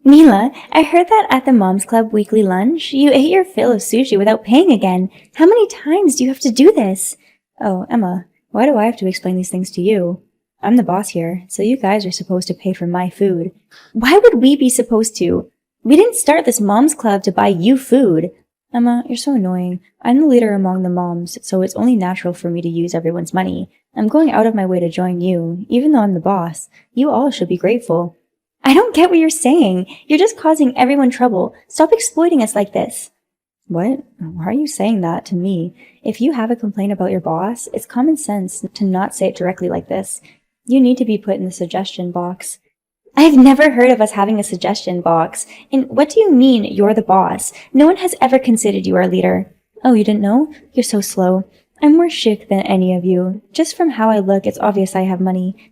Mila, I heard that at the Moms Club weekly lunch, you ate your fill of sushi without paying again. How many times do you have to do this? Oh, Emma, why do I have to explain these things to you? I'm the boss here, so you guys are supposed to pay for my food. Why would we be supposed to? We didn't start this Moms Club to buy you food. Emma, you're so annoying. I'm the leader among the moms, so it's only natural for me to use everyone's money. I'm going out of my way to join you, even though I'm the boss. You all should be grateful. I don't get what you're saying. You're just causing everyone trouble. Stop exploiting us like this. What? Why are you saying that to me? If you have a complaint about your boss, it's common sense to not say it directly like this. You need to be put in the suggestion box. I've never heard of us having a suggestion box. And what do you mean you're the boss? No one has ever considered you our leader. Oh, you didn't know? You're so slow. I'm more chic than any of you. Just from how I look, it's obvious I have money.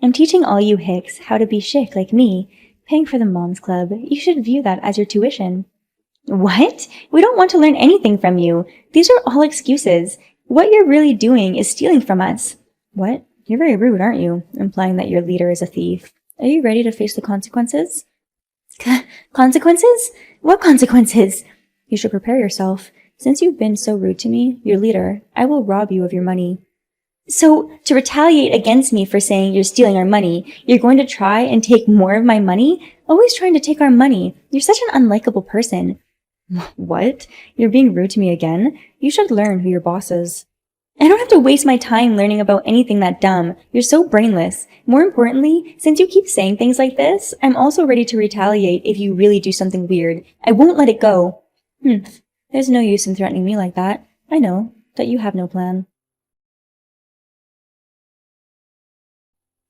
I'm teaching all you hicks how to be chic like me. Paying for the Moms Club. You should view that as your tuition. What? We don't want to learn anything from you. These are all excuses. What you're really doing is stealing from us. What? You're very rude, aren't you? Implying that your leader is a thief. Are you ready to face the consequences? Consequences? What consequences? You should prepare yourself. Since you've been so rude to me, your leader, I will rob you of your money. So, to retaliate against me for saying you're stealing our money, you're going to try and take more of my money? Always trying to take our money. You're such an unlikable person. What? You're being rude to me again? You should learn who your boss is. I don't have to waste my time learning about anything that dumb. You're so brainless. More importantly, since you keep saying things like this, I'm also ready to retaliate if you really do something weird. I won't let it go. There's no use in threatening me like that. I know that you have no plan.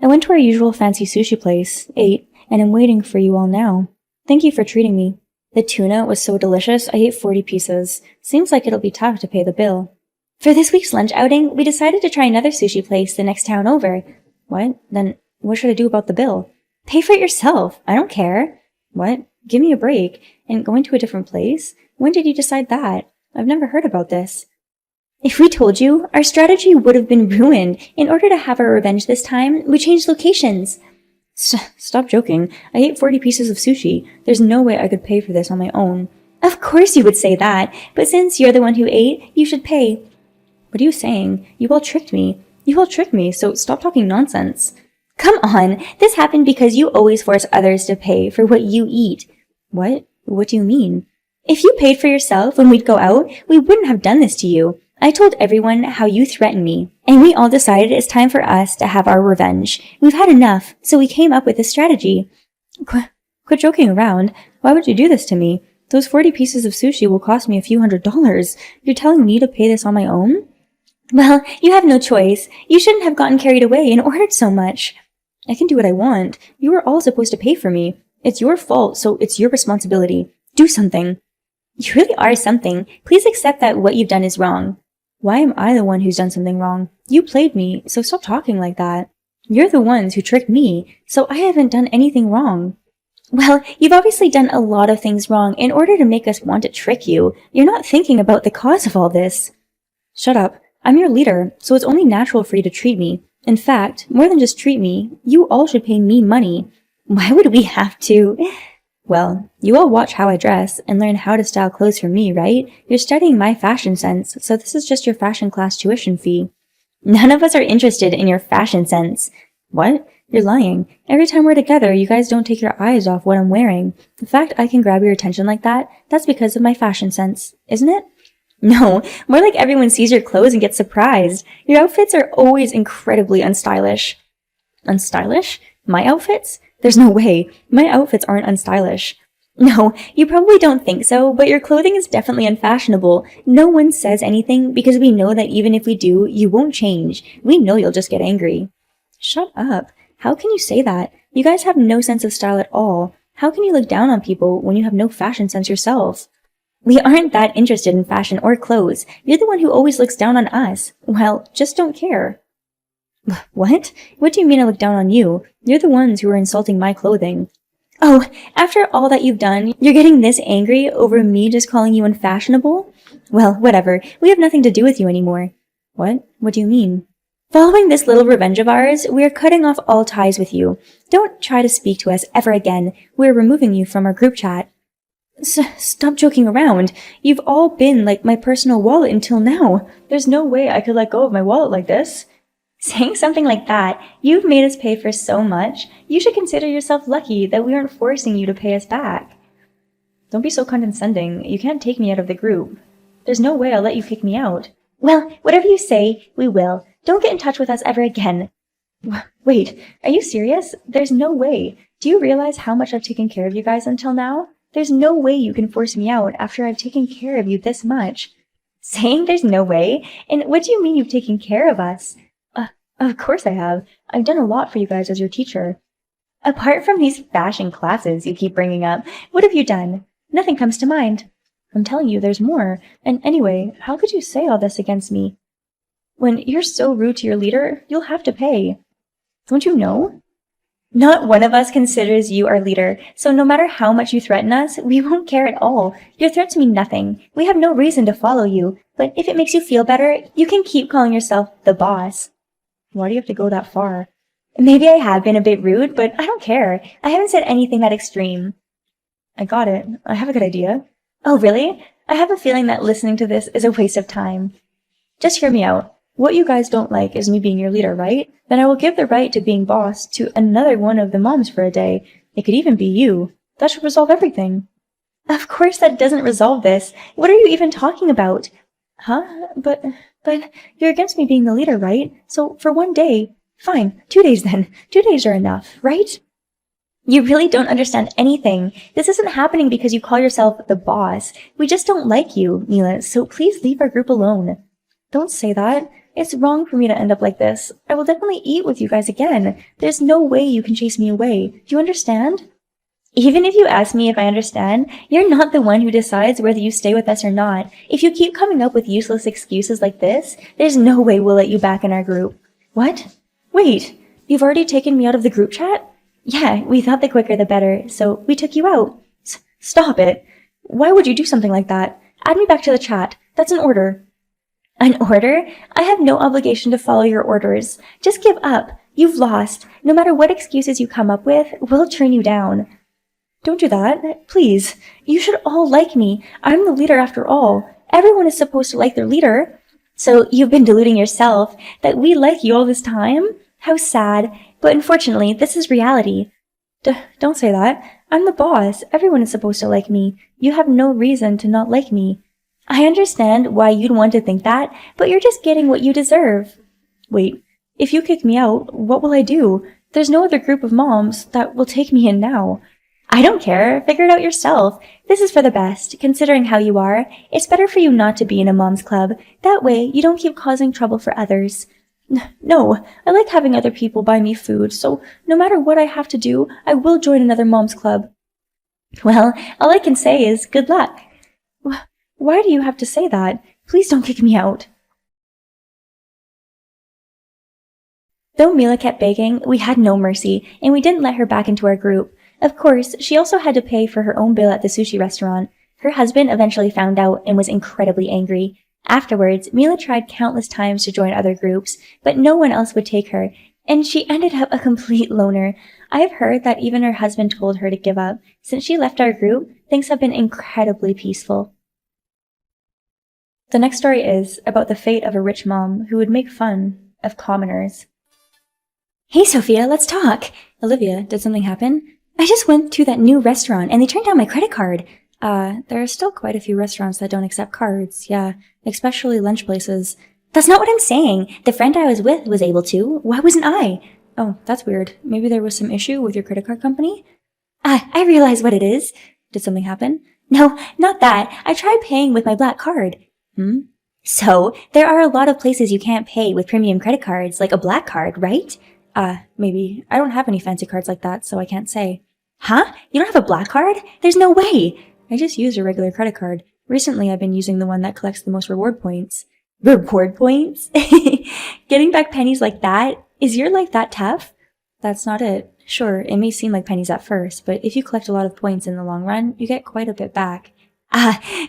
I went to our usual fancy sushi place, ate, and am waiting for you all now. Thank you for treating me. The tuna was so delicious, I ate 40 pieces. Seems like it'll be tough to pay the bill. For this week's lunch outing, we decided to try another sushi place the next town over. What? Then what should I do about the bill? Pay for it yourself. I don't care. What? Give me a break. And going to a different place? When did you decide that? I've never heard about this. If we told you, our strategy would have been ruined. In order to have our revenge this time, we changed locations. Stop joking. I ate 40 pieces of sushi. There's no way I could pay for this on my own. Of course you would say that, but since you're the one who ate, you should pay. What are you saying? You all tricked me. You all tricked me, so stop talking nonsense. Come on, this happened because you always force others to pay for what you eat. What? What do you mean? If you paid for yourself when we'd go out, we wouldn't have done this to you. I told everyone how you threatened me, and we all decided it's time for us to have our revenge. We've had enough, so we came up with this strategy. Quit joking around. Why would you do this to me? Those 40 pieces of sushi will cost me a few $100s. You're telling me to pay this on my own? Well, you have no choice. You shouldn't have gotten carried away and ordered so much. I can do what I want. You were all supposed to pay for me. It's your fault, so it's your responsibility. Do something. You really are something. Please accept that what you've done is wrong. Why am I the one who's done something wrong? You played me, so stop talking like that. You're the ones who tricked me, so I haven't done anything wrong. Well, you've obviously done a lot of things wrong in order to make us want to trick you. You're not thinking about the cause of all this. Shut up. I'm your leader, so it's only natural for you to treat me. In fact, more than just treat me, you all should pay me money. Why would we have to? Well, you all watch how I dress and learn how to style clothes from me, right? You're studying my fashion sense, so this is just your fashion class tuition fee. None of us are interested in your fashion sense. What? You're lying. Every time we're together, you guys don't take your eyes off what I'm wearing. The fact I can grab your attention like that, that's because of my fashion sense, isn't it? No, more like everyone sees your clothes and gets surprised. Your outfits are always incredibly unstylish. Unstylish? My outfits? There's no way. My outfits aren't unstylish. No, you probably don't think so, but your clothing is definitely unfashionable. No one says anything because we know that even if we do, you won't change. We know you'll just get angry. Shut up. How can you say that? You guys have no sense of style at all. How can you look down on people when you have no fashion sense yourself? We aren't that interested in fashion or clothes. You're the one who always looks down on us. Well, just don't care. What? What do you mean I look down on you? You're the ones who are insulting my clothing. Oh, after all that you've done, you're getting this angry over me just calling you unfashionable? Well, whatever. We have nothing to do with you anymore. What? What do you mean? Following this little revenge of ours, we are cutting off all ties with you. Don't try to speak to us ever again. We're removing you from our group chat. Stop joking around. You've all been like my personal wallet until now. There's no way I could let go of my wallet like this. Saying something like that, you've made us pay for so much. You should consider yourself lucky that we aren't forcing you to pay us back. Don't be so condescending. You can't take me out of the group. There's no way I'll let you kick me out. Well, whatever you say, we will. Don't get in touch with us ever again. Wait, are you serious? There's no way. Do you realize how much I've taken care of you guys until now? There's no way you can force me out after I've taken care of you this much. Saying there's no way? And what do you mean you've taken care of us? Of course I have. I've done a lot for you guys as your teacher. Apart from these fashion classes you keep bringing up, what have you done? Nothing comes to mind. I'm telling you, there's more. And anyway, how could you say all this against me? When you're so rude to your leader, you'll have to pay. Don't you know? Not one of us considers you our leader, so no matter how much you threaten us, we won't care at all. Your threats mean nothing. We have no reason to follow you, but if it makes you feel better, you can keep calling yourself the boss. Why do you have to go that far? Maybe I have been a bit rude, but I don't care. I haven't said anything that extreme. I got it. I have a good idea. Oh, really? I have a feeling that listening to this is a waste of time. Just hear me out. What you guys don't like is me being your leader, right? Then I will give the right to being boss to another one of the moms for a day. It could even be you. That should resolve everything. Of course that doesn't resolve this. What are you even talking about? Huh? But you're against me being the leader, right? So for one day. Fine, 2 days then. 2 days are enough, right? You really don't understand anything. This isn't happening because you call yourself the boss. We just don't like you, Mila, so please leave our group alone. Don't say that. It's wrong for me to end up like this. I will definitely eat with you guys again. There's no way you can chase me away. Do you understand? Even if you ask me if I understand, you're not the one who decides whether you stay with us or not. If you keep coming up with useless excuses like this, there's no way we'll let you back in our group. What? Wait, you've already taken me out of the group chat? Yeah, we thought the quicker the better, so we took you out. Stop it. Why would you do something like that? Add me back to the chat. That's an order. An order? I have no obligation to follow your orders. Just give up. You've lost. No matter what excuses you come up with, we'll turn you down. Don't do that. Please. You should all like me. I'm the leader after all. Everyone is supposed to like their leader. So you've been deluding yourself that we like you all this time? How sad. But unfortunately, this is reality. Don't say that. I'm the boss. Everyone is supposed to like me. You have no reason to not like me. I understand why you'd want to think that, but you're just getting what you deserve. Wait, if you kick me out, what will I do? There's no other group of moms that will take me in now. I don't care. Figure it out yourself. This is for the best, considering how you are. It's better for you not to be in a mom's club. That way, you don't keep causing trouble for others. No, I like having other people buy me food, so no matter what I have to do, I will join another mom's club. Well, all I can say is good luck. Why do you have to say that? Please don't kick me out. Though Mila kept begging, we had no mercy, and we didn't let her back into our group. Of course, she also had to pay for her own bill at the sushi restaurant. Her husband eventually found out and was incredibly angry. Afterwards, Mila tried countless times to join other groups, but no one else would take her, and she ended up a complete loner. I have heard that even her husband told her to give up. Since she left our group, things have been incredibly peaceful. The next story is about the fate of a rich mom who would make fun of commoners. Hey Sophia, let's talk! Olivia, did something happen? I just went to that new restaurant and they turned down my credit card. There are still quite a few restaurants that don't accept cards, yeah, especially lunch places. That's not what I'm saying. The friend I was with was able to. Why wasn't I? Oh, that's weird. Maybe there was some issue with your credit card company? I realize what it is. Did something happen? No, not that. I tried paying with my black card. So, there are a lot of places you can't pay with premium credit cards, like a black card, right? Maybe. I don't have any fancy cards like that, so I can't say. Huh? You don't have a black card? There's no way! I just used a regular credit card. Recently, I've been using the one that collects the most reward points. Reward points? Getting back pennies like that? Is your life that tough? That's not it. Sure, it may seem like pennies at first, but if you collect a lot of points in the long run, you get quite a bit back.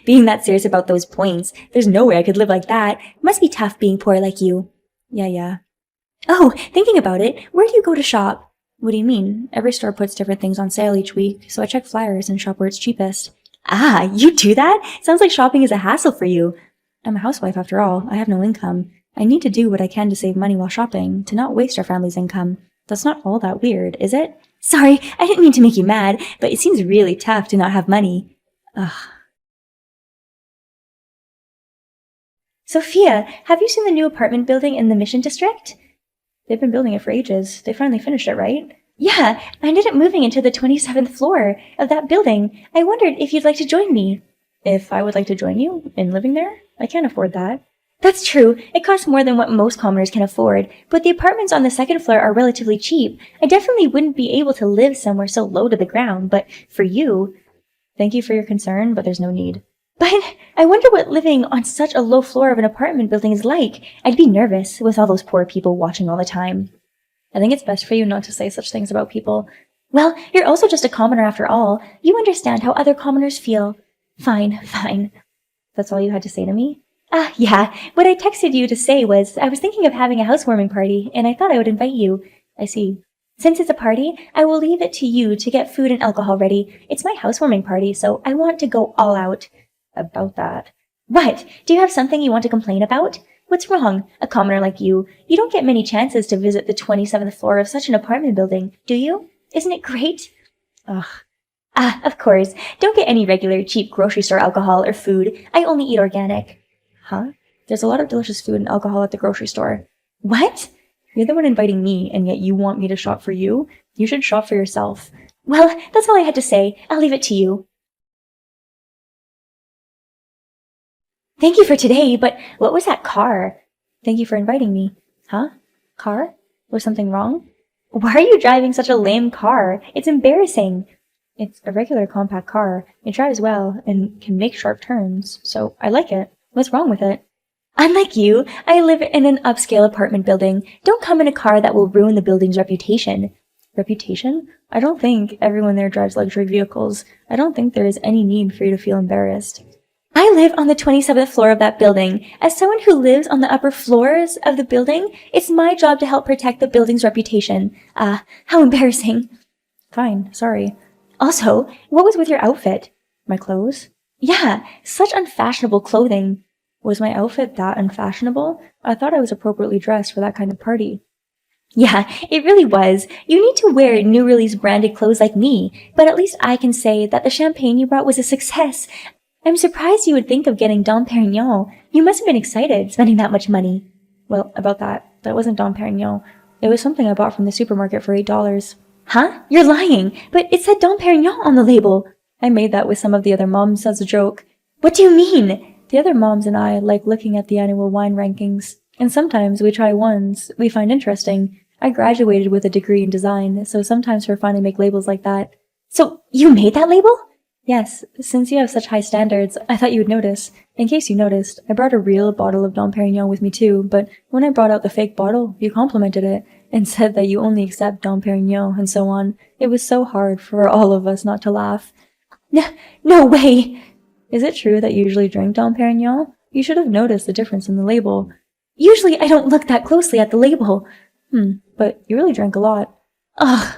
Being that serious about those points, there's no way I could live like that. Must be tough being poor like you. Yeah. Oh, thinking about it, where do you go to shop? What do you mean? Every store puts different things on sale each week, so I check flyers and shop where it's cheapest. Ah, you do that? Sounds like shopping is a hassle for you. I'm a housewife after all. I have no income. I need to do what I can to save money while shopping, to not waste our family's income. That's not all that weird, is it? Sorry, I didn't mean to make you mad, but it seems really tough to not have money. Ugh. Sophia, have you seen the new apartment building in the Mission District? They've been building it for ages. They finally finished it, right? Yeah, I ended up moving into the 27th floor of that building. I wondered if you'd like to join me. If I would like to join you in living there? I can't afford that. That's true. It costs more than what most commoners can afford, but the apartments on the second floor are relatively cheap. I definitely wouldn't be able to live somewhere so low to the ground, but for you... Thank you for your concern, but there's no need. But I wonder what living on such a low floor of an apartment building is like. I'd be nervous with all those poor people watching all the time. I think it's best for you not to say such things about people. Well, you're also just a commoner after all. You understand how other commoners feel. Fine, fine. That's all you had to say to me? Yeah. What I texted you to say was I was thinking of having a housewarming party, and I thought I would invite you. I see. Since it's a party, I will leave it to you to get food and alcohol ready. It's my housewarming party, so I want to go all out. About that. What? Do you have something you want to complain about? What's wrong? A commoner like you don't get many chances to visit the 27th floor of such an apartment building, do you? Isn't it great? Ugh. Of course. Don't get any regular cheap grocery store alcohol or food. I only eat organic. Huh? There's a lot of delicious food and alcohol at the grocery store. What? You're the one inviting me, and yet you want me to shop for you? You should shop for yourself. Well, that's all I had to say. I'll leave it to you. Thank you for today, but what was that car? Thank you for inviting me. Huh? Car? Was something wrong? Why are you driving such a lame car? It's embarrassing. It's a regular compact car. It drives well and can make sharp turns, so I like it. What's wrong with it? Unlike you, I live in an upscale apartment building. Don't come in a car that will ruin the building's reputation. Reputation? I don't think everyone there drives luxury vehicles. I don't think there is any need for you to feel embarrassed. I live on the 27th floor of that building. As someone who lives on the upper floors of the building, it's my job to help protect the building's reputation. How embarrassing. Fine, sorry. Also, what was with your outfit? My clothes? Yeah, such unfashionable clothing. Was my outfit that unfashionable? I thought I was appropriately dressed for that kind of party. Yeah, it really was. You need to wear new release branded clothes like me, but at least I can say that the champagne you brought was a success. I'm surprised you would think of getting Dom Perignon. You must have been excited, spending that much money. Well, about that wasn't Dom Perignon. It was something I bought from the supermarket for $8. Huh? You're lying, but it said Dom Perignon on the label. I made that with some of the other moms as a joke. What do you mean? The other moms and I like looking at the annual wine rankings, and sometimes we try ones we find interesting. I graduated with a degree in design, so sometimes we're fun to make labels like that. So, you made that label? Yes, since you have such high standards, I thought you would notice. In case you noticed, I brought a real bottle of Dom Perignon with me too, but when I brought out the fake bottle, you complimented it, and said that you only accept Dom Perignon, and so on. It was so hard for all of us not to laugh. No way! Is it true that you usually drink Dom Perignon? You should have noticed the difference in the label. Usually I don't look that closely at the label. But you really drank a lot. Ugh,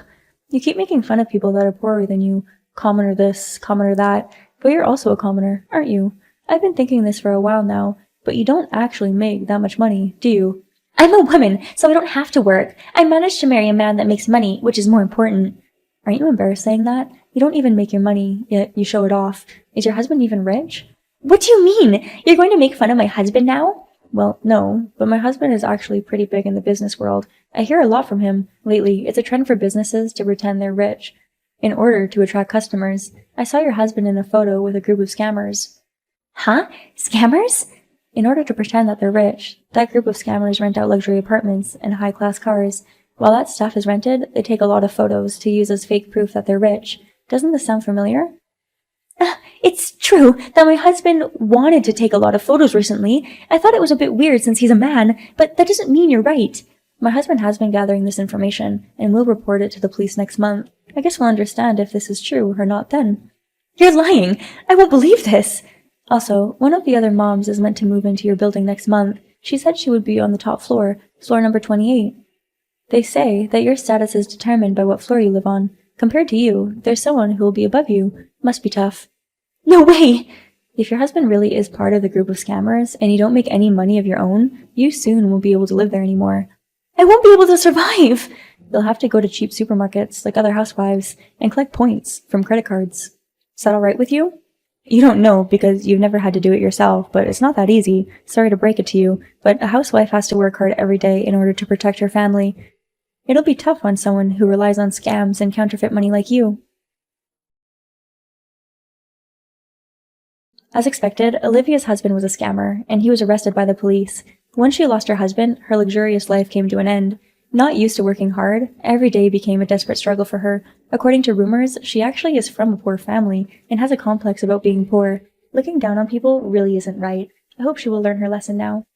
you keep making fun of people that are poorer than you. Commoner this, commoner that, but you're also a commoner, aren't you? I've been thinking this for a while now, but you don't actually make that much money, do you? I'm a woman, so I don't have to work. I managed to marry a man that makes money, which is more important. Aren't you embarrassed saying that? You don't even make your money, yet you show it off. Is your husband even rich? What do you mean? You're going to make fun of my husband now? Well, no, but my husband is actually pretty big in the business world. I hear a lot from him. Lately, it's a trend for businesses to pretend they're rich in order to attract customers. I saw your husband in a photo with a group of scammers. Huh? Scammers? In order to pretend that they're rich, that group of scammers rent out luxury apartments and high-class cars. While that stuff is rented, they take a lot of photos to use as fake proof that they're rich. Doesn't this sound familiar? It's true that my husband wanted to take a lot of photos recently. I thought it was a bit weird since he's a man, but that doesn't mean you're right. My husband has been gathering this information, and will report it to the police next month. I guess we'll understand if this is true or not then. You're lying! I won't believe this! Also, one of the other moms is meant to move into your building next month. She said she would be on the top floor, floor number 28. They say that your status is determined by what floor you live on. Compared to you, there's someone who will be above you. Must be tough. No way! If your husband really is part of the group of scammers and you don't make any money of your own, you soon won't be able to live there anymore. I won't be able to survive! You'll have to go to cheap supermarkets like other housewives and collect points from credit cards. Is that alright with you? You don't know because you've never had to do it yourself, but it's not that easy. Sorry to break it to you, but a housewife has to work hard every day in order to protect her family. It'll be tough on someone who relies on scams and counterfeit money like you. As expected, Olivia's husband was a scammer, and he was arrested by the police. Once she lost her husband, her luxurious life came to an end. Not used to working hard, every day became a desperate struggle for her. According to rumors, she actually is from a poor family and has a complex about being poor. Looking down on people really isn't right. I hope she will learn her lesson now.